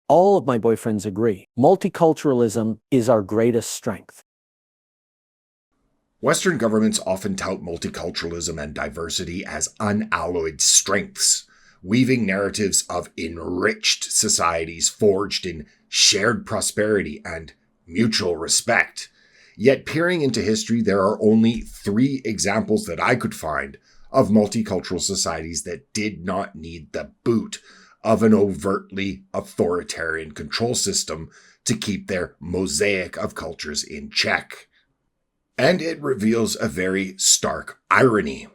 All of my boyfriends agree. Multiculturalism is our greatest strength. Western governments often tout multiculturalism and diversity as unalloyed strengths, weaving narratives of enriched societies forged in shared prosperity and mutual respect. Yet, peering into history, there are only 3 examples that I could find of multicultural societies that did not need the boot of an overtly authoritarian control system to keep their mosaic of cultures in check. And it reveals a very stark irony.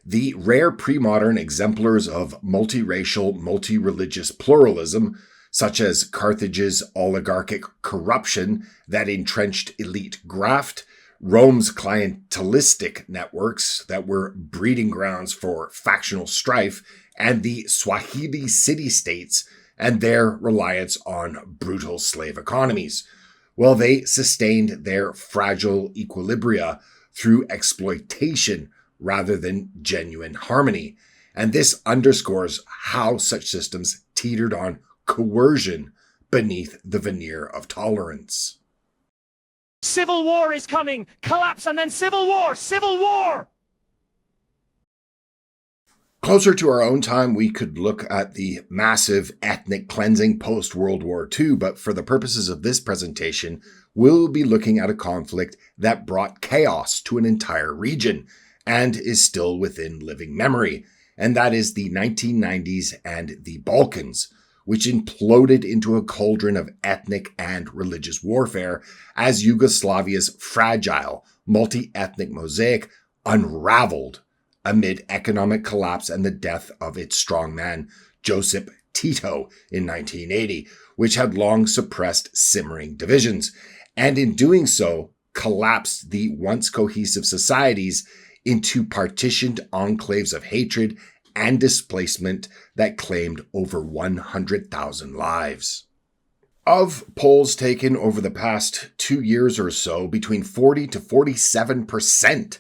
The rare pre-modern exemplars of multiracial, multi-religious pluralism, such as Carthage's oligarchic corruption that entrenched elite graft, Rome's clientelistic networks that were breeding grounds for factional strife, and the Swahili city-states and their reliance on brutal slave economies. Well, they sustained their fragile equilibria through exploitation rather than genuine harmony. And this underscores how such systems teetered on coercion beneath the veneer of tolerance. Civil war is coming! Collapse and then civil war! Civil war! Closer to our own time, we could look at the massive ethnic cleansing post-World War II, but for the purposes of this presentation, we'll be looking at a conflict that brought chaos to an entire region and is still within living memory, and that is the 1990s and the Balkans, which imploded into a cauldron of ethnic and religious warfare as Yugoslavia's fragile, multi-ethnic mosaic unraveled amid economic collapse and the death of its strongman, Josip Tito, in 1980, which had long suppressed simmering divisions, and in doing so, collapsed the once cohesive societies into partitioned enclaves of hatred and displacement that claimed over 100,000 lives. Of polls taken over the past 2 years or so, between 40 to 47%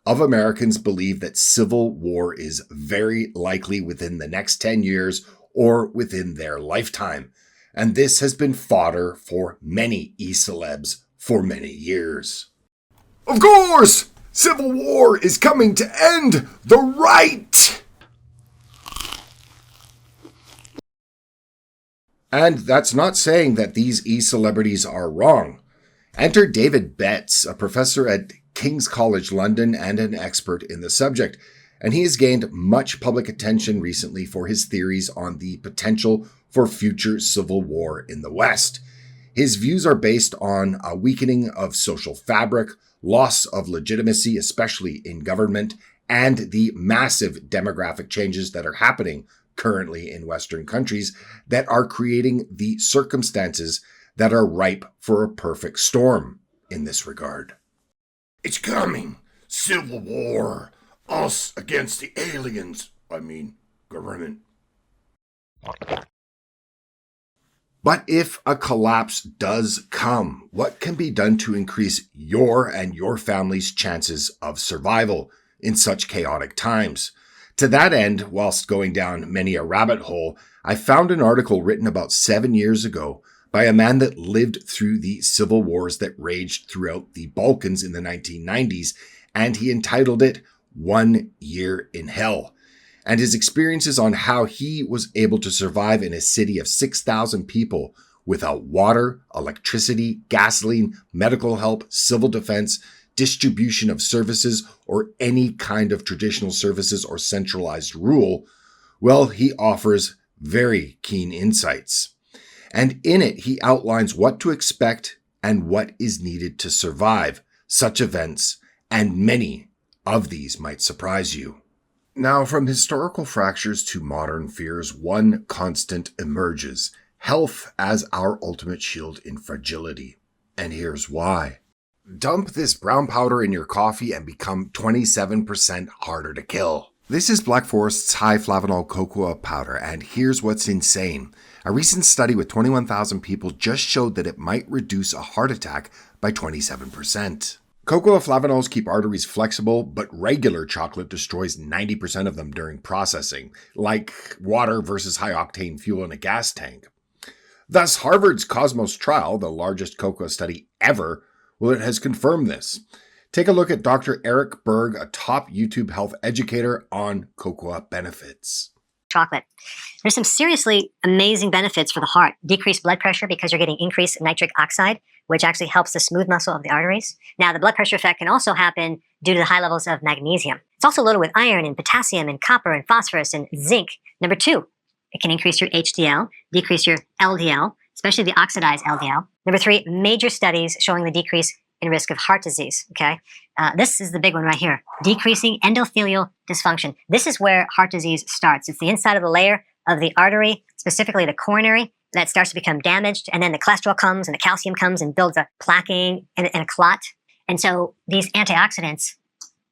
of Americans believe that civil war is very likely within the next 10 years or within their lifetime. And this has been fodder for many e-celebs for many years. Of course, civil war is coming to end the right! And that's not saying that these e-celebrities are wrong. Enter David Betts, a professor at King's College London and an expert in the subject, and he has gained much public attention recently for his theories on the potential for future civil war in the West. His views are based on a weakening of social fabric, loss of legitimacy, especially in government, and the massive demographic changes that are happening currently in Western countries that are creating the circumstances that are ripe for a perfect storm in this regard. It's coming. Civil war. Us against the aliens. Government. But if a collapse does come, what can be done to increase your and your family's chances of survival in such chaotic times? To that end, whilst going down many a rabbit hole, I found an article written about 7 years ago by a man that lived through the civil wars that raged throughout the Balkans in the 1990s, and he entitled it 1 Year in Hell, and his experiences on how he was able to survive in a city of 6,000 people without water, electricity, gasoline, medical help, civil defense, distribution of services, or any kind of traditional services or centralized rule. Well, he offers very keen insights. And in it, he outlines what to expect and what is needed to survive such events, and many of these might surprise you. Now, from historical fractures to modern fears, one constant emerges: health as our ultimate shield in fragility. And here's why. Dump this brown powder in your coffee and become 27% harder to kill. This is Black Forest's high flavanol cocoa powder, and here's what's insane. A recent study with 21,000 people just showed that it might reduce a heart attack by 27%. Cocoa flavanols keep arteries flexible, but regular chocolate destroys 90% of them during processing, like water versus high-octane fuel in a gas tank. Thus, Harvard's Cosmos trial, the largest cocoa study ever, well, it has confirmed this. Take a look at Dr. Eric Berg, a top YouTube health educator on cocoa benefits. Chocolate. There's some seriously amazing benefits for the heart. Decreased blood pressure because you're getting increased nitric oxide, which actually helps the smooth muscle of the arteries. Now, the blood pressure effect can also happen due to the high levels of magnesium. It's also loaded with iron and potassium and copper and phosphorus and zinc. Number 2, it can increase your HDL, decrease your LDL, especially the oxidized LDL. Number 3, major studies showing the decrease in risk of heart disease, okay? This is the big one right here, decreasing endothelial dysfunction. This is where heart disease starts. It's the inside of the layer of the artery, specifically the coronary, that starts to become damaged, and then the cholesterol comes and the calcium comes and builds a plaquing and a clot. And so these antioxidants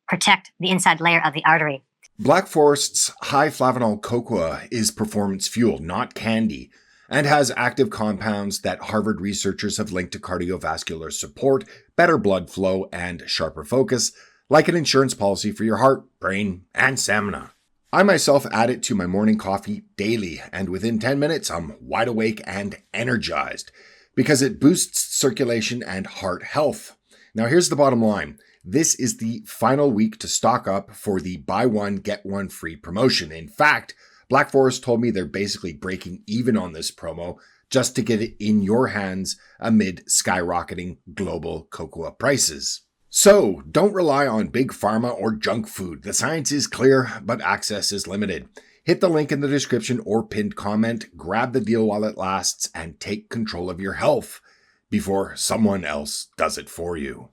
protect the inside layer of the artery. Black Forest's high flavanol cocoa is performance fuel, not candy, and has active compounds that Harvard researchers have linked to cardiovascular support, better blood flow, and sharper focus, like an insurance policy for your heart, brain, and stamina. I myself add it to my morning coffee daily, and within 10 minutes, I'm wide awake and energized because it boosts circulation and heart health. Now, here's the bottom line. This is the final week to stock up for the buy one, get one free promotion. In fact, Black Forest told me they're basically breaking even on this promo just to get it in your hands amid skyrocketing global cocoa prices. So, don't rely on big pharma or junk food. The science is clear, but access is limited. Hit the link in the description or pinned comment, grab the deal while it lasts, and take control of your health before someone else does it for you.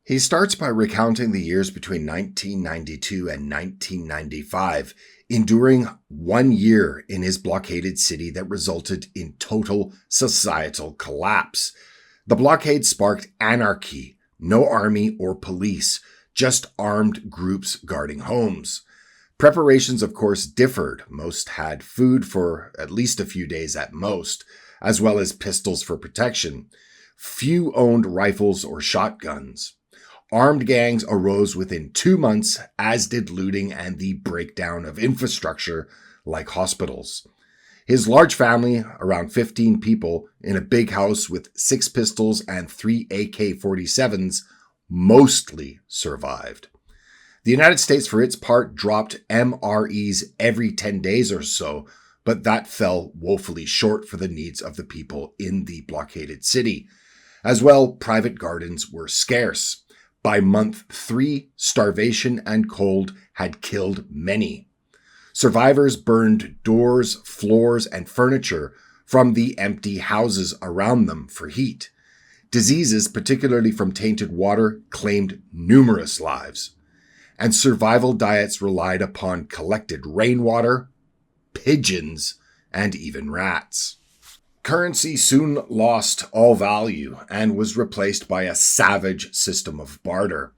He starts by recounting the years between 1992 and 1995, enduring 1 year in his blockaded city that resulted in total societal collapse. The blockade sparked anarchy, no army or police, just armed groups guarding homes. Preparations, of course, differed. Most had food for at least a few days at most, as well as pistols for protection. Few owned rifles or shotguns. Armed gangs arose within 2 months, as did looting and the breakdown of infrastructure like hospitals. His large family, around 15 people, in a big house with 6 pistols and 3 AK-47s, mostly survived. The United States, for its part, dropped MREs every 10 days or so, but that fell woefully short for the needs of the people in the blockaded city. As well, private gardens were scarce. By month 3, starvation and cold had killed many. Survivors burned doors, floors, and furniture from the empty houses around them for heat. Diseases, particularly from tainted water, claimed numerous lives. And survival diets relied upon collected rainwater, pigeons, and even rats. Currency soon lost all value and was replaced by a savage system of barter.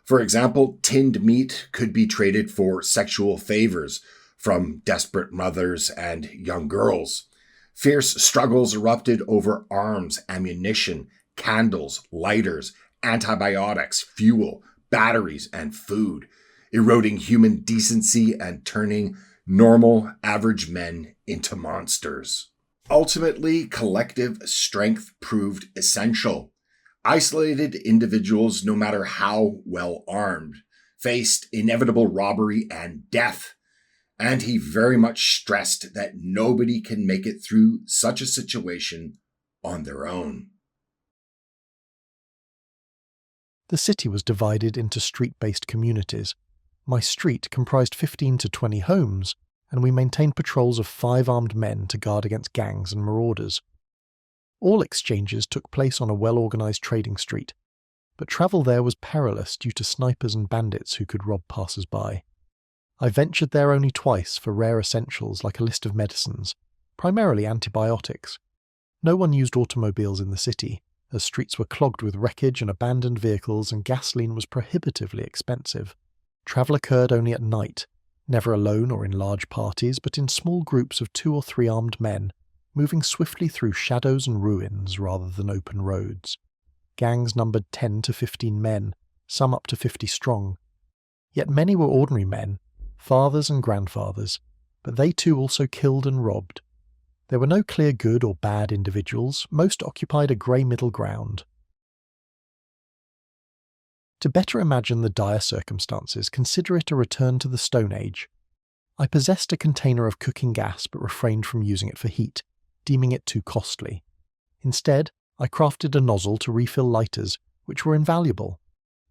For example, tinned meat could be traded for sexual favors from desperate mothers and young girls. Fierce struggles erupted over arms, ammunition, candles, lighters, antibiotics, fuel, batteries, and food, eroding human decency and turning normal, average men into monsters. Ultimately, collective strength proved essential. Isolated individuals, no matter how well armed, faced inevitable robbery and death. And he very much stressed that nobody can make it through such a situation on their own. The city was divided into street-based communities. My street comprised 15 to 20 homes, and we maintained patrols of 5 armed men to guard against gangs and marauders. All exchanges took place on a well-organised trading street, but travel there was perilous due to snipers and bandits who could rob passers-by. I ventured there only twice for rare essentials like a list of medicines, primarily antibiotics. No one used automobiles in the city, as streets were clogged with wreckage and abandoned vehicles and gasoline was prohibitively expensive. Travel occurred only at night, never alone or in large parties, but in small groups of 2 or 3 armed men, moving swiftly through shadows and ruins rather than open roads. Gangs numbered 10 to 15 men, some up to 50 strong. Yet many were ordinary men, fathers and grandfathers, but they too also killed and robbed. There were no clear good or bad individuals, most occupied a grey middle ground. To better imagine the dire circumstances, consider it a return to the Stone Age. I possessed a container of cooking gas but refrained from using it for heat, deeming it too costly. Instead, I crafted a nozzle to refill lighters, which were invaluable.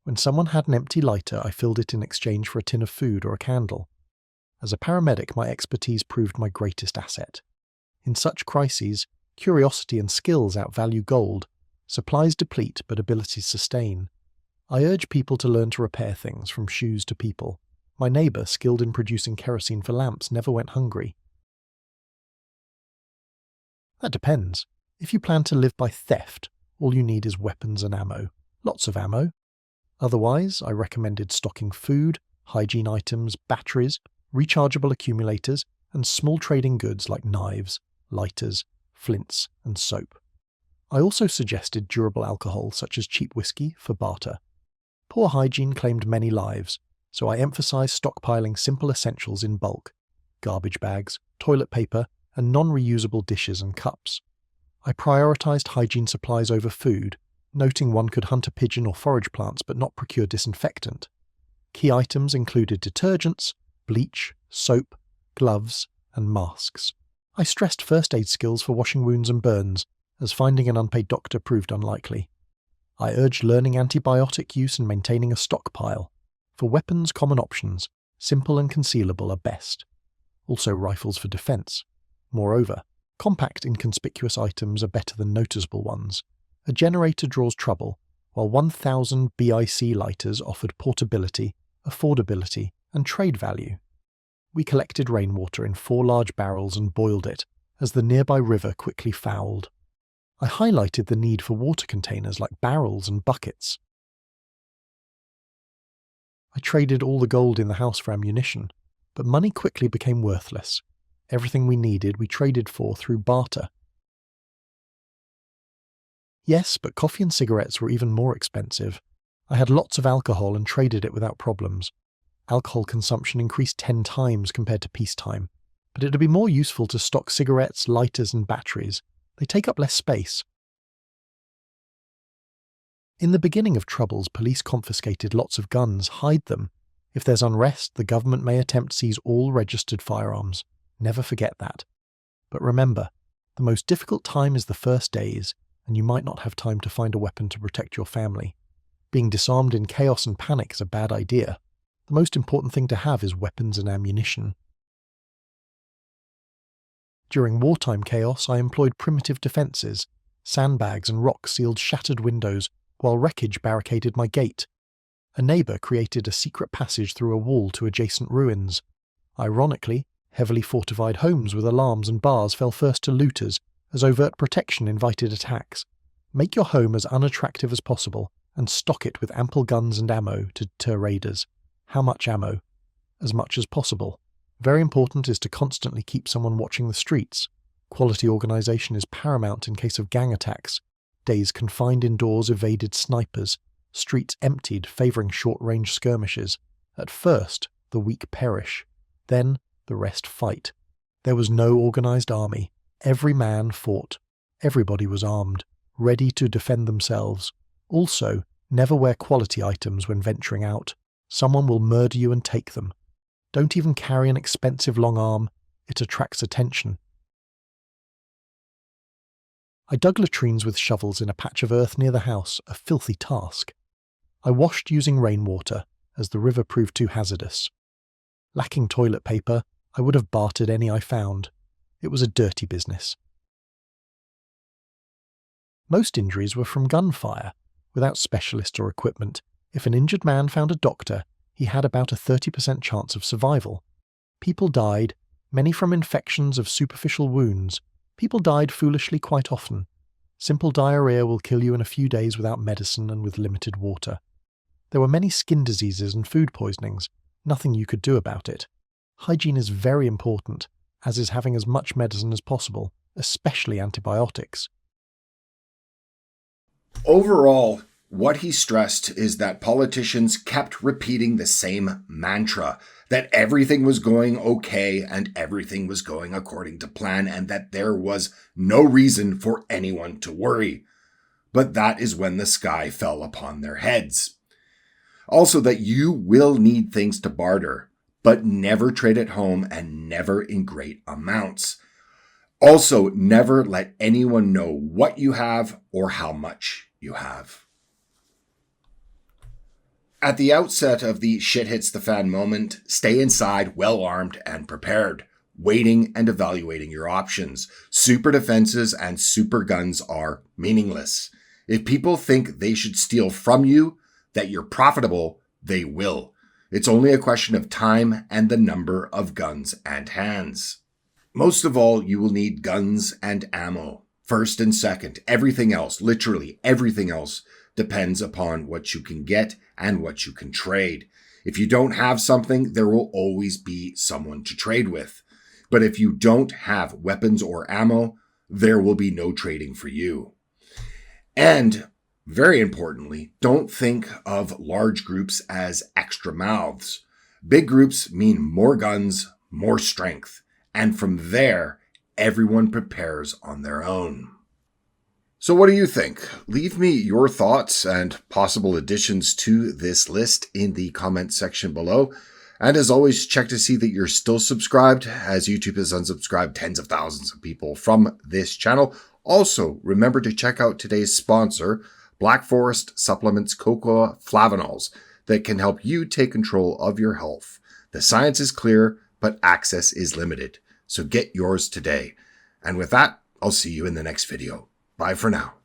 When someone had an empty lighter, I filled it in exchange for a tin of food or a candle. As a paramedic, my expertise proved my greatest asset. In such crises, curiosity and skills outvalue gold. Supplies deplete, but abilities sustain. I urge people to learn to repair things, from shoes to people. My neighbour, skilled in producing kerosene for lamps, never went hungry. That depends. If you plan to live by theft, all you need is weapons and ammo. Lots of ammo. Otherwise, I recommended stocking food, hygiene items, batteries, rechargeable accumulators, and small trading goods like knives, lighters, flints, and soap. I also suggested durable alcohol such as cheap whiskey for barter. Poor hygiene claimed many lives, so I emphasized stockpiling simple essentials in bulk: garbage bags, toilet paper, and non-reusable dishes and cups. I prioritized hygiene supplies over food, noting one could hunt a pigeon or forage plants but not procure disinfectant. Key items included detergents, bleach, soap, gloves, and masks. I stressed first aid skills for washing wounds and burns, as finding an unpaid doctor proved unlikely. I urged learning antibiotic use and maintaining a stockpile. For weapons, common options, simple and concealable, are best. Also rifles for defense. Moreover, compact inconspicuous items are better than noticeable ones. A generator draws trouble, while 1,000 BIC lighters offered portability, affordability, and trade value. We collected rainwater in 4 large barrels and boiled it, as the nearby river quickly fouled. I highlighted the need for water containers like barrels and buckets. I traded all the gold in the house for ammunition, but money quickly became worthless. Everything we needed we traded for through barter. Yes, but coffee and cigarettes were even more expensive. I had lots of alcohol and traded it without problems. Alcohol consumption increased 10 times compared to peacetime, but it would be more useful to stock cigarettes, lighters, and batteries. They take up less space. In the beginning of Troubles, police confiscated lots of guns, hide them. If there's unrest, the government may attempt to seize all registered firearms. Never forget that. But remember, the most difficult time is the first days, and you might not have time to find a weapon to protect your family. Being disarmed in chaos and panic is a bad idea. The most important thing to have is weapons and ammunition. During wartime chaos, I employed primitive defences. Sandbags and rocks sealed shattered windows, while wreckage barricaded my gate. A neighbour created a secret passage through a wall to adjacent ruins. Ironically, heavily fortified homes with alarms and bars fell first to looters, as overt protection invited attacks. Make your home as unattractive as possible, and stock it with ample guns and ammo to deter raiders. How much ammo? As much as possible. Very important is to constantly keep someone watching the streets. Quality organisation is paramount in case of gang attacks. Days confined indoors evaded snipers. Streets emptied, favouring short-range skirmishes. At first, the weak perish. Then, the rest fight. There was no organised army. Every man fought. Everybody was armed, ready to defend themselves. Also, never wear quality items when venturing out. Someone will murder you and take them. Don't even carry an expensive long arm. It attracts attention. I dug latrines with shovels in a patch of earth near the house, a filthy task. I washed using rainwater, as the river proved too hazardous. Lacking toilet paper, I would have bartered any I found. It was a dirty business. Most injuries were from gunfire. Without specialists or equipment, if an injured man found a doctor, he had about a 30% chance of survival. People died, many from infections of superficial wounds. People died foolishly quite often. Simple diarrhea will kill you in a few days without medicine and with limited water. There were many skin diseases and food poisonings. Nothing you could do about it. Hygiene is very important, as is having as much medicine as possible, especially antibiotics. Overall, what he stressed is that politicians kept repeating the same mantra, that everything was going okay and everything was going according to plan and that there was no reason for anyone to worry. But that is when the sky fell upon their heads. Also, that you will need things to barter, but never trade at home and never in great amounts. Also, never let anyone know what you have or how much you have. At the outset of the shit hits the fan moment, stay inside well armed and prepared, waiting and evaluating your options. Super defenses and super guns are meaningless. If people think they should steal from you, that you're profitable, they will. It's only a question of time and the number of guns and hands. Most of all, you will need guns and ammo. First and second, everything else, literally everything else, depends upon what you can get and what you can trade. If you don't have something, there will always be someone to trade with. But if you don't have weapons or ammo, there will be no trading for you. And very importantly, don't think of large groups as extra mouths. Big groups mean more guns, more strength. And from there, everyone prepares on their own. So what do you think? Leave me your thoughts and possible additions to this list in the comment section below. And as always, check to see that you're still subscribed, as YouTube has unsubscribed tens of thousands of people from this channel. Also, remember to check out today's sponsor, Black Forest Supplements Cocoa Flavanols, that can help you take control of your health. The science is clear, but access is limited. So get yours today. And with that, I'll see you in the next video. Bye for now.